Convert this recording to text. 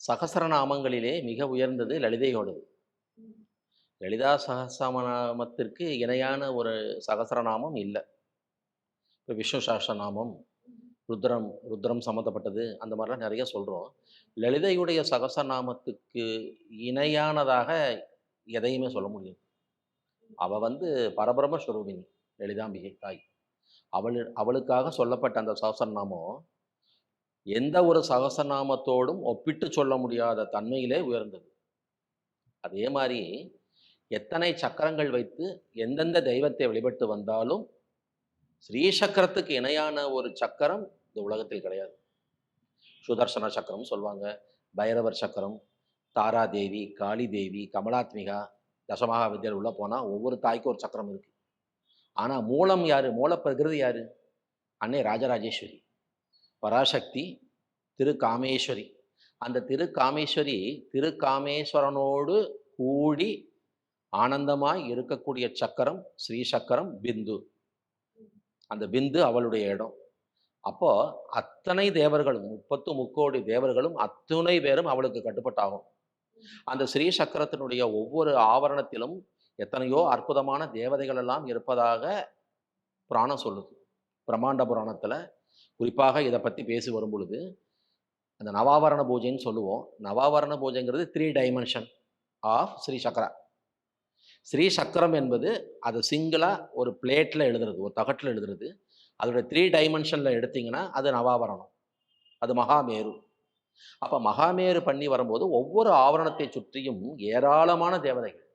சகசரநாமங்களிலே மிக உயர்ந்தது லலிதையோடது. லலிதா சகஸ்ரநாமத்திற்கு இணையான ஒரு சகசரநாமம் இல்ல. இப்ப விஷ்ணு சஹஸ்ரநாமம், ருத்ரம் சம்மந்தப்பட்டது அந்த மாரிலாம் நெறைய சொல்றோம். லலிதையுடைய சகசரநாமத்துக்கு இணையானதாக எதையுமே சொல்ல முடியாது. அவ வந்து பரபிரம்ம ஸ்வரூபிணி, லலிதாம்பிகை தாய். அவளுக்காக சொல்லப்பட்ட அந்த சகஸ்ரநாமம், எந்த ஒரு சகஸ்ரநாமத்தோடும் ஒப்பிட்டு சொல்ல முடியாத தன்மையிலே உயர்ந்தது. அதே மாரி எத்தனை சக்கரங்கள் வைத்து எந்தெந்த தெய்வத்தை வழிபட்டு வந்தாலும், ஸ்ரீ சக்கரத்துக்கு இணையான ஒரு சக்கரம் இந்த உலகத்தில் கிடையாது. சுதர்சன சக்கரம்னு சொல்லுவாங்க, பைரவர் சக்கரம், தாராதேவி, காளிதேவி, கமலாத்மிகா, தசமகா வித்யால உள்ள போனா ஒவ்வொரு தாய்க்கும் ஒரு சக்கரம் இருக்கு. ஆனா மூலம் யாரு? மூல பிரகிருதி யாரு? அன்னை ராஜராஜேஸ்வரி, பராசக்தி, திருகாமேஸ்வரி. அந்த திருகாமேஸ்வரி, திருகாமேஸ்வரனோடு கூடி ஆனந்தமாய் இருக்கக்கூடிய சக்கரம் ஸ்ரீ சக்கரம் பிந்து. அந்த பிந்து அவளுடைய இடம். அப்போ அத்தனை தேவர்களும் 30 தேவர்களும் அத்துணை பேரும் அவளுக்கு கட்டுப்பட்டாகும். அந்த ஸ்ரீ சக்கரத்தினுடைய ஒவ்வொரு ஆவரணத்திலும் எத்தனையோ அற்புதமான தேவதைகள் எல்லாம் இருப்பதாக புராணம் சொல்லுது. பிரம்மாண்ட புராணத்துல குறிப்பாக இத பத்தி பேசி வரும் பொழுது, அந்த நவாவரண பூஜைன்னு சொல்லுவோம். நவாவரண பூஜைங்கிறது 3 டைமென்ஷன் ஆஃப் ஸ்ரீ சக்ரா. ஸ்ரீ சக்கரம் என்பது அது சிங்கிளா ஒரு பிளேட்ல எழுதுறது, ஒரு தகட்டுல எழுதுறது. அதோட 3 டைமென்ஷன்ல எடுத்தீங்கன்னா, அது நவாவரணம். அது மகாமேரு. அப்ப மகாமேரு பண்ணி வரும்போது, ஒவ்வொரு ஆவரணத்தை சுற்றியும் ஏராளமான தேவதைகள்.